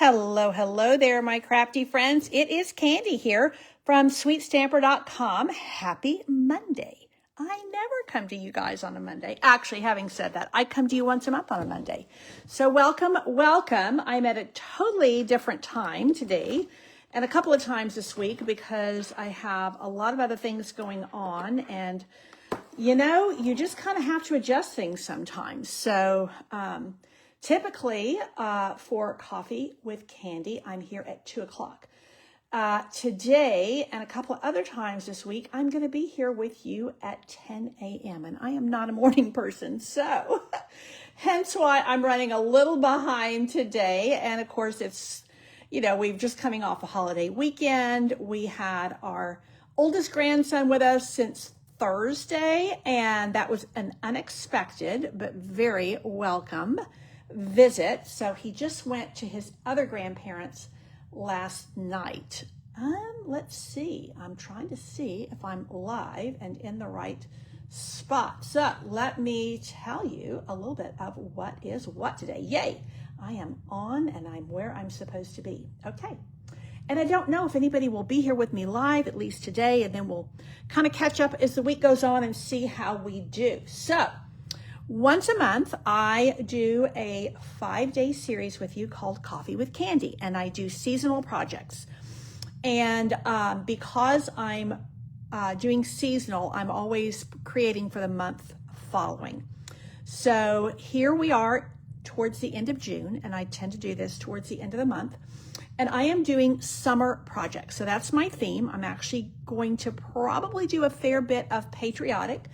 Hello, hello there, my crafty friends. It is Candy here from sweetstamper.com. Happy Monday. I never come to you guys on a Monday. Actually, having said that, I come to you once a month on a Monday. So welcome, welcome. I'm at a totally different time today and a couple of times this week because I have a lot of other things going on, and you know, you just kind of have to adjust things sometimes. So, typically, for Coffee with Candy, I'm here at 2 o'clock. Today and a couple of other times this week, I'm going to be here with you at 10 a.m. And I am not a morning person, so hence why I'm running a little behind today. And of course, it's, you know, we've just coming off a holiday weekend. We had our oldest grandson with us since Thursday, and that was an unexpected but very welcome visit. So he just went to his other grandparents last night. Let's see. I'm trying to see if I'm live and in the right spot. So let me tell you a little bit of what is what today. Yay! I am on and I'm where I'm supposed to be. Okay. And I don't know if anybody will be here with me live, at least today, and then we'll kind of catch up as the week goes on and see how we do. So once a month, I do a 5-day series with you called Coffee with Candy, and I do seasonal projects. And because I'm doing seasonal, I'm always creating for the month following. So here we are towards the end of June, and I tend to do this towards the end of the month. And I am doing summer projects. So that's my theme. I'm actually going to probably do a fair bit of Patriotic.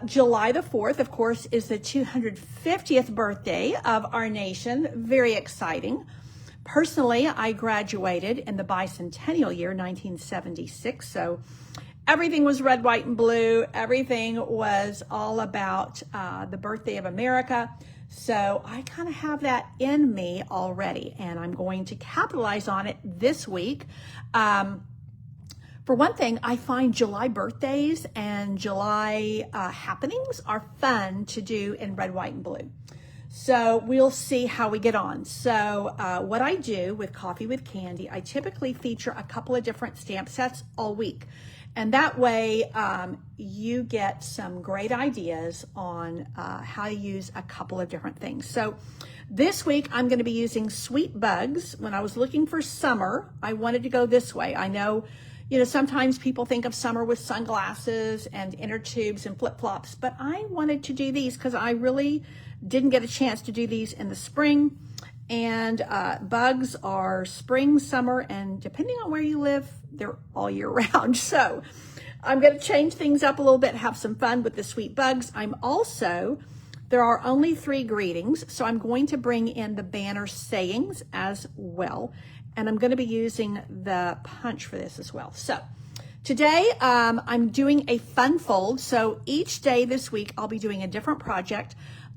July the 4th, of course, is the 250th birthday of our nation. Very exciting. Personally, I graduated in the bicentennial year, 1976. So everything was red, white, and blue. Everything was all about the birthday of America. So I kind of have that in me already, and I'm going to capitalize on it this week. For one thing, I find July birthdays and July happenings are fun to do in red, white, and blue. So we'll see how we get on. So what I do with Coffee with Candy, I typically feature a couple of different stamp sets all week. And that way you get some great ideas on how to use a couple of different things. So this week I'm going to be using Sweet Bugs. When I was looking for summer, I wanted to go this way. I know, you know, sometimes people think of summer with sunglasses and inner tubes and flip-flops, but I wanted to do these because I really didn't get a chance to do these in the spring. And bugs are spring, summer, and depending on where you live, they're all year round. So I'm going to change things up a little bit, have some fun with the Sweet Bugs. There are only 3 greetings, so I'm going to bring in the banner sayings as well. And I'm going to be using the punch for this as well. So today I'm doing a fun fold. So each day this week, I'll be doing a different project.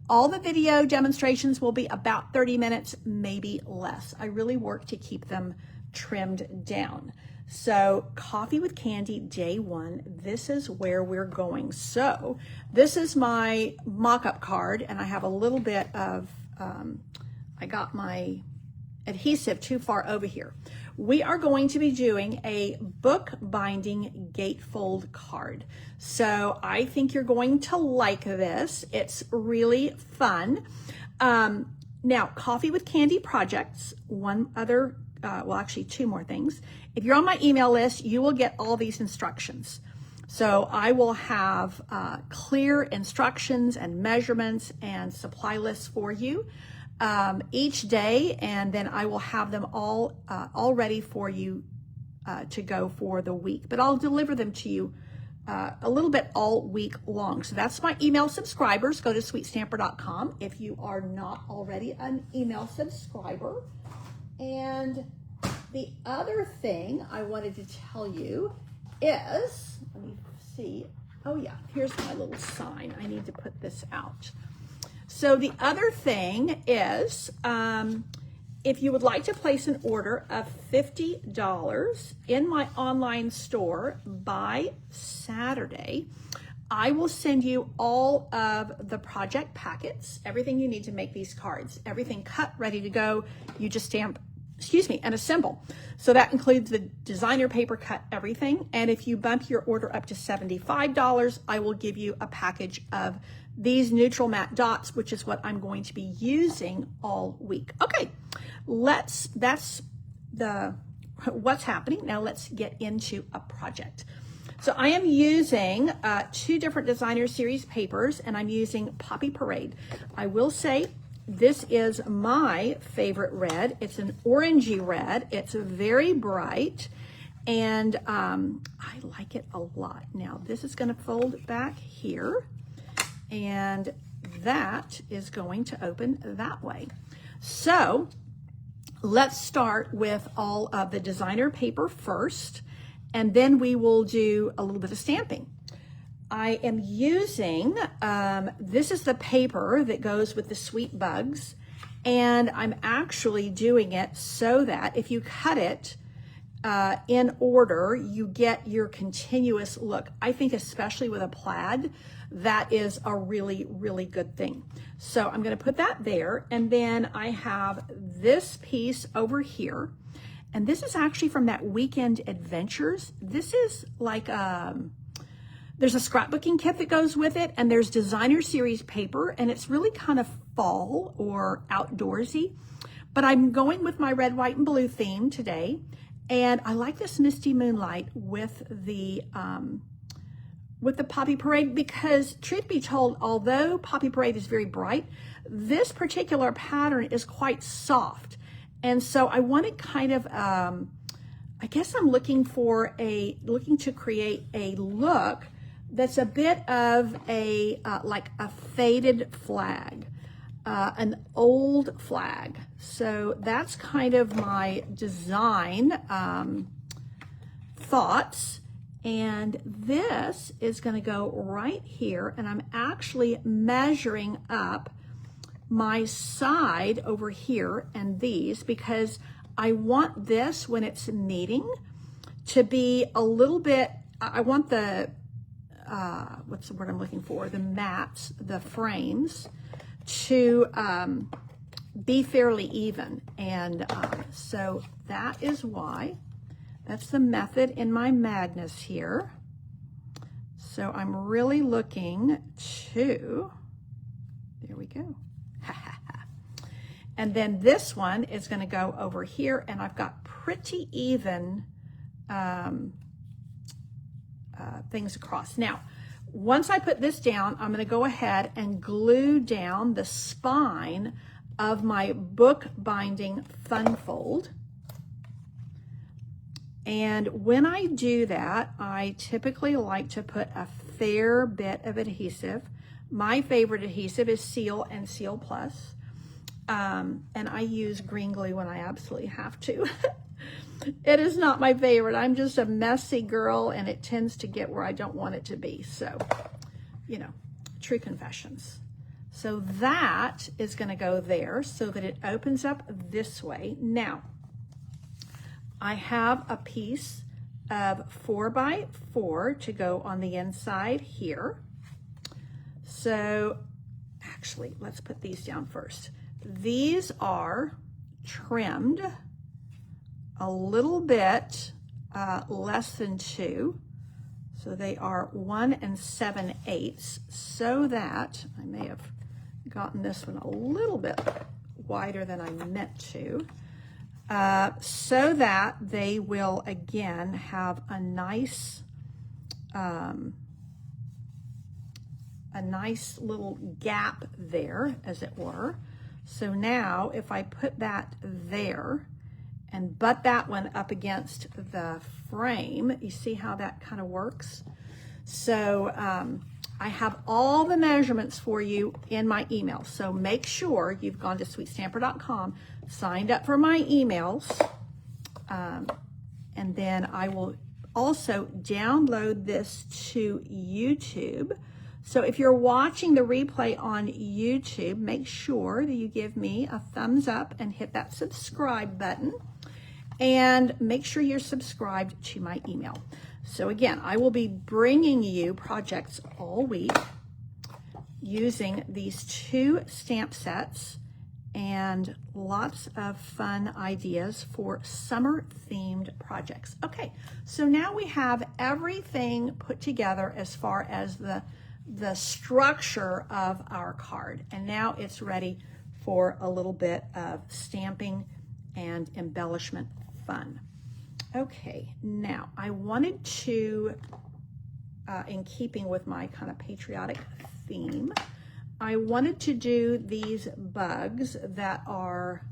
All the video demonstrations will be about 30 minutes, maybe less. I really work to keep them trimmed down. So Coffee with Candy, day 1, this is where we're going. So this is my mock-up card, and I have a little bit of, I got my adhesive too far over here. We are going to be doing a book binding gatefold card. So I think you're going to like this. It's really fun. Now, Coffee with Candy projects, one other, well, actually 2 more things. If you're on my email list, you will get all these instructions. So I will have clear instructions and measurements and supply lists for you each day, and then I will have them all ready for you to go for the week. But I'll deliver them to you a little bit all week long. So that's my email subscribers. Go to sweetstamper.com if you are not already an email subscriber. And the other thing I wanted to tell you is, let me see. Oh yeah, here's my little sign. I need to put this out. So the other thing is, if you would like to place an order of $50 in my online store by Saturday, I will send you all of the project packets, everything you need to make these cards, everything cut, ready to go. You just stamp, and assemble. So that includes the designer paper cut, everything. And if you bump your order up to $75, I will give you a package of these neutral matte dots, which is what I'm going to be using all week. Okay, that's what's happening. Now let's get into a project. So I am using 2 different designer series papers, and I'm using Poppy Parade. I will say this is my favorite red. It's an orangey red. It's very bright, and I like it a lot. Now this is going to fold back here, and that is going to open that way. So let's start with all of the designer paper first, and then we will do a little bit of stamping. I am using, this is the paper that goes with the sweet bugs, and I'm actually doing it so that if you cut it in order, you get your continuous look. I think especially with a plaid, that is a really, really good thing. So I'm gonna put that there, and then I have this piece over here, and this is actually from that Weekend Adventures. This is like, there's a scrapbooking kit that goes with it, and there's designer series paper, and it's really kind of fall or outdoorsy. But I'm going with my red, white, and blue theme today, and I like this Misty Moonlight with the Poppy Parade, because truth be told, although Poppy Parade is very bright, this particular pattern is quite soft. And so I wanted kind of, I guess I'm looking to create a look that's a bit of a, like a faded flag, an old flag. So that's kind of my design thoughts. And this is going to go right here, and I'm actually measuring up my side over here and these, because I want this, when it's meeting, to be a little bit, I want the, what's the word I'm looking for? The mats, the frames, to be fairly even. And so that is why. That's the method in my madness here. So I'm really looking to, there we go. And then this one is going to go over here, and I've got pretty even things across. Now, once I put this down, I'm going to go ahead and glue down the spine of my book binding fun fold. And when I do that, I typically like to put a fair bit of adhesive. My favorite adhesive is Seal and Seal Plus. And I use green glue when I absolutely have to. It is not my favorite. I'm just a messy girl, and it tends to get where I don't want it to be. So, you know, true confessions. So that is going to go there so that it opens up this way. Now, I have a piece of 4x4 to go on the inside here. So actually, let's put these down first. These are trimmed a little bit less than 2. So they are 1 7/8, so that I may have gotten this one a little bit wider than I meant to. So that they will again have a nice little gap there, as it were. So now if I put that there and butt that one up against the frame, you see how that kind of works? So I have all the measurements for you in my email. So make sure you've gone to sweetstamper.com, signed up for my emails, and then I will also download this to YouTube. So if you're watching the replay on YouTube, make sure that you give me a thumbs up and hit that subscribe button, and make sure you're subscribed to my email. So again, I will be bringing you projects all week using these 2 stamp sets and lots of fun ideas for summer themed projects. Okay, so now we have everything put together as far as the structure of our card. And now it's ready for a little bit of stamping and embellishment fun. Okay, now I wanted to, in keeping with my kind of patriotic theme, I wanted to do these bugs that are,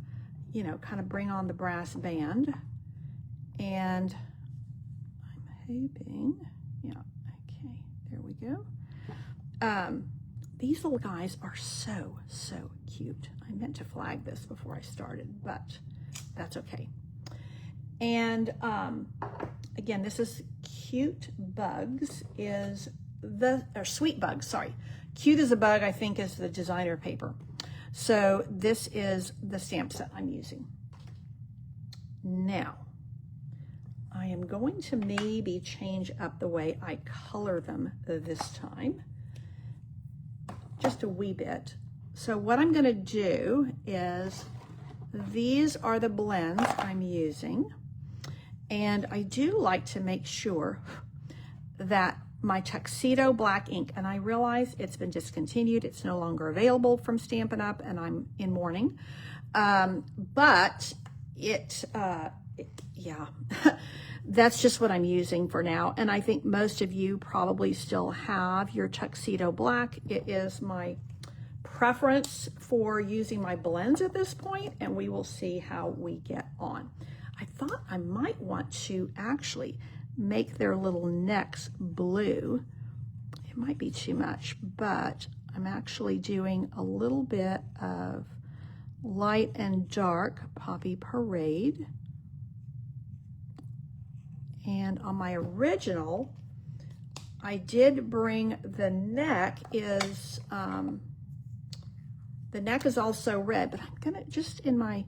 you know, kind of bring on the brass band. And I'm hoping, yeah, okay, there we go. These little guys are so, so cute. I meant to flag this before I started, but that's okay. And again, this is Cute Bugs or Sweet Bugs, sorry. Cute as a Bug, I think, is the designer paper. So this is the stamp set I'm using. Now, I am going to maybe change up the way I color them this time, just a wee bit. So what I'm gonna do is, these are the blends I'm using. And I do like to make sure that my Tuxedo black ink, and I realize it's been discontinued, it's no longer available from Stampin' Up, and I'm in mourning. But yeah, that's just what I'm using for now. And I think most of you probably still have your Tuxedo black. It is my preference for using my blends at this point, and we will see how we get on. I thought I might want to actually make their little necks blue. It might be too much, but I'm actually doing a little bit of light and dark Poppy Parade. And on my original, I did bring the neck is also red, but I'm gonna just in my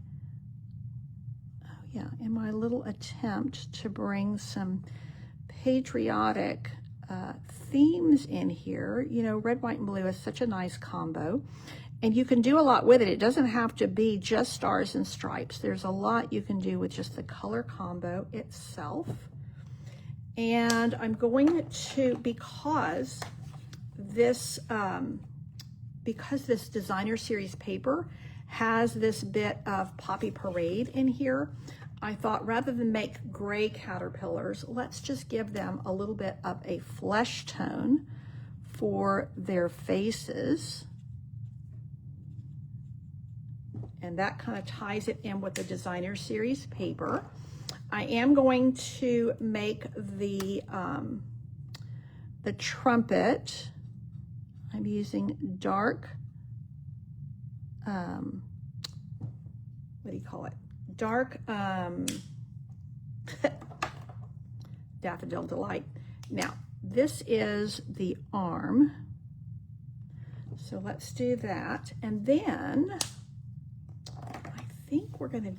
little attempt to bring some patriotic themes in here. You know, red, white, and blue is such a nice combo, and you can do a lot with it. It doesn't have to be just stars and stripes. There's a lot you can do with just the color combo itself. And I'm going to, because this designer series paper has this bit of Poppy Parade in here, I thought rather than make gray caterpillars, let's just give them a little bit of a flesh tone for their faces. And that kind of ties it in with the designer series paper. I am going to make the trumpet. I'm using dark, what do you call it? Dark Daffodil Delight. Now, this is the arm. So let's do that. And then I think we're gonna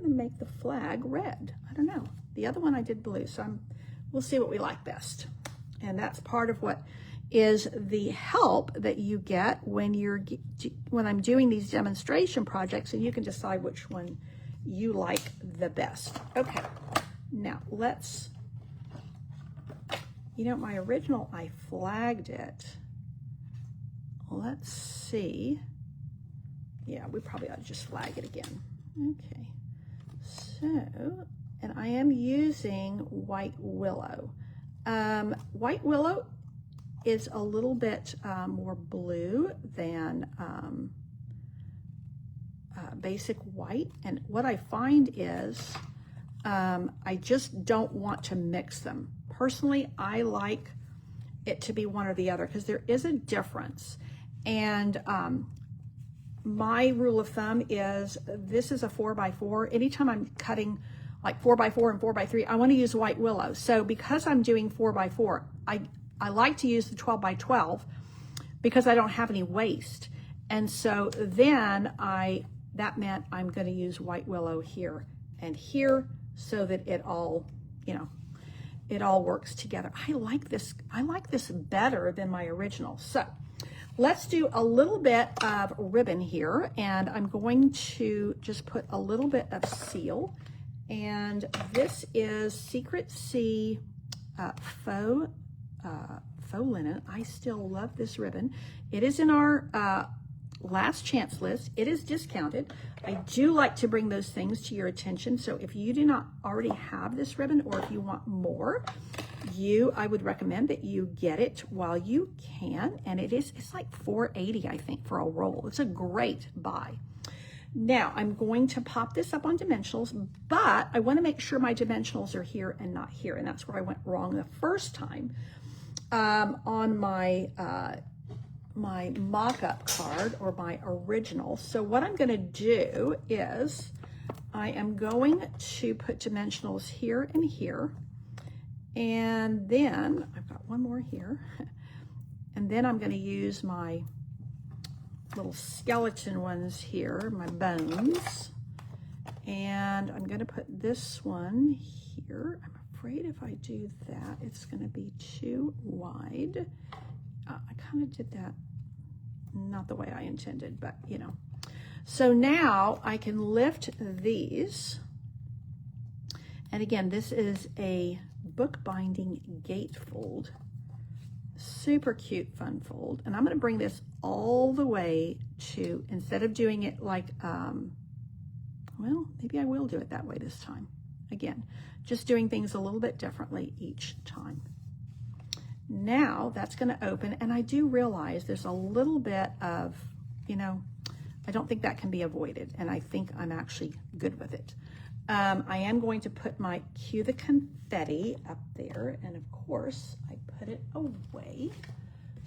make the flag red. I don't know. The other one I did blue, so we'll see what we like best. And that's part of what is the help that you get when I'm doing these demonstration projects, and you can decide which one you like the best. Okay, now let's, my original, I flagged it. Let's see. Yeah, we probably ought to just flag it again. Okay, so, and I am using White Willow. White Willow is a little bit more blue than basic white. And what I find is I just don't want to mix them. Personally, I like it to be one or the other because there is a difference. And my rule of thumb is this is a 4x4. Anytime I'm cutting like 4x4 and 4x3, I want to use White Willow. So because I'm doing 4x4, I like to use the 12x12 because I don't have any waste. And so then that meant I'm going to use White Willow here and here so that it all you know, it all works together. I like this better than my original. So let's do a little bit of ribbon here, and I'm going to just put a little bit of seal. And this is Secret C faux linen. I still love this ribbon. It is in our last chance list. It is discounted. I do like to bring those things to your attention. So if you do not already have this ribbon, or if you want more, I would recommend that you get it while you can. And it's like $4.80, I think, for a roll. It's a great buy. Now I'm going to pop this up on dimensionals, but I want to make sure my dimensionals are here and not here. And that's where I went wrong the first time on my my mock-up card, or my original. So what I'm going to do is I am going to put dimensionals here and here, and then I've got one more here, and then I'm going to use my little skeleton ones here, my bones, and I'm going to put this one here. I'm afraid if I do that, it's going to be too wide. I kind of did that not the way I intended, but you know. So now I can lift these. And again, this is a bookbinding gatefold. Super cute fun fold. And I'm going to bring this all the way to, instead of doing it like, well, maybe I will do it that way this time. Again, just doing things a little bit differently each time. Now that's going to open, and I do realize there's a little bit of, you know, I don't think that can be avoided, and I think I'm actually good with it. I am going to put my Cue the Confetti up there, and of course I put it away.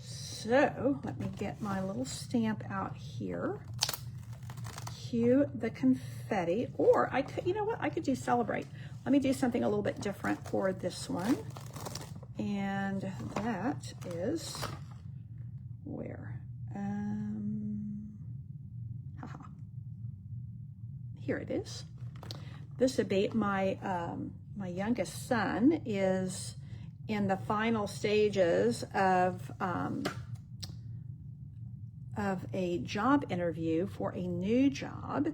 So let me get my little stamp out here. Cue the Confetti, or I could, you know what, I could do Celebrate. Let me do something a little bit different for this one. And that is where? Here it is. This would be my my youngest son is in the final stages of a job interview for a new job,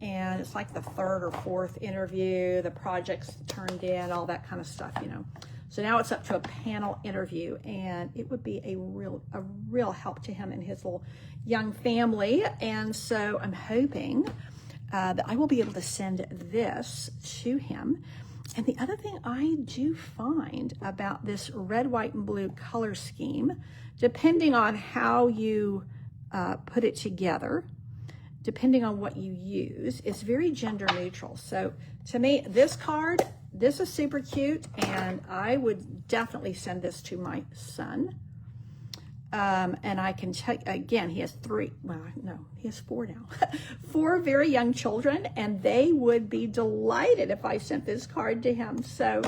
and it's like the third or fourth interview. The project's turned in, all that kind of stuff, you know. So now it's up to a panel interview, and it would be a real help to him and his little young family. And so I'm hoping that I will be able to send this to him. And the other thing I do find about this red, white, and blue color scheme, depending on how you put it together, depending on what you use, it's very gender neutral. So to me, this card, this is super cute, and I would definitely send this to my son. And I can tell you, again, he has three, well, no, he has four now, 4 very young children, and they would be delighted if I sent this card to him. So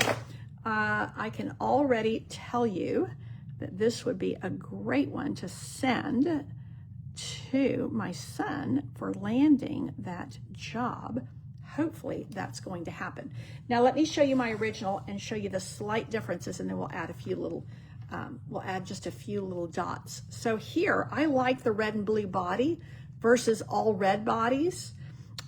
I can already tell you that this would be a great one to send to my son for landing that job. Hopefully that's going to happen. Now let me show you my original and show you the slight differences, and then we'll add a few little, just a few little dots. So here, I like the red and blue body versus all red bodies.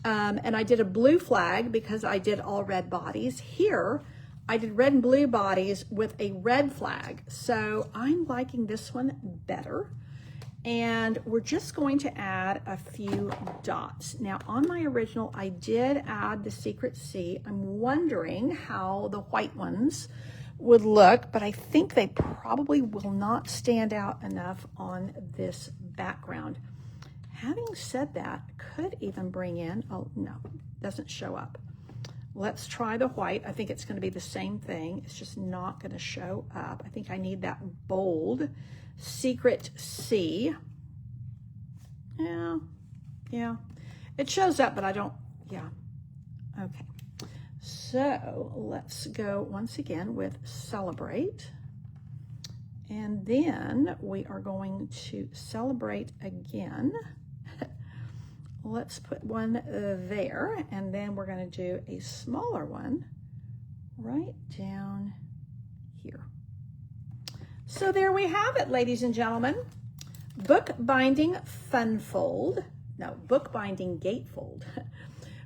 And I did a blue flag because I did all red bodies. Here, I did red and blue bodies with a red flag. So I'm liking this one better. And we're just going to add a few dots. Now on my original, I did add the Secret C. I'm wondering how the white ones would look, but I think they probably will not stand out enough on this background. Having said that, could even bring in, oh no, doesn't show up. Let's try the white. I think it's going to be the same thing. It's just not going to show up. I think I need that bold Secret C. Yeah. It shows up, but I don't, yeah. Okay. So let's go once again with Celebrate. And then we are going to Celebrate again. Let's put one there, and then we're going to do a smaller one right down here. So there we have it, ladies and gentlemen. Bookbinding bookbinding gatefold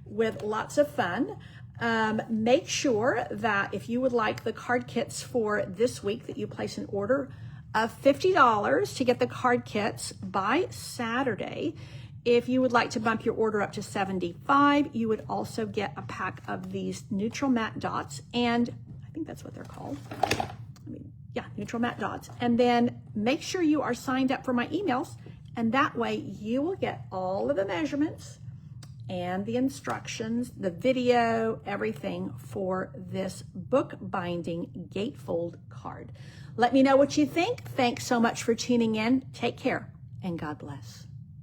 with lots of fun. Make sure that if you would like the card kits for this week, that you place an order of $50 to get the card kits by Saturday. If you would like to bump your order up to $75, you would also get a pack of these neutral matte dots, and I think that's what they're called. Yeah, neutral matte dots. And then make sure you are signed up for my emails, and that way you will get all of the measurements and the instructions, the video, everything for this bookbinding gatefold card. Let me know what you think. Thanks so much for tuning in. Take care, and God bless.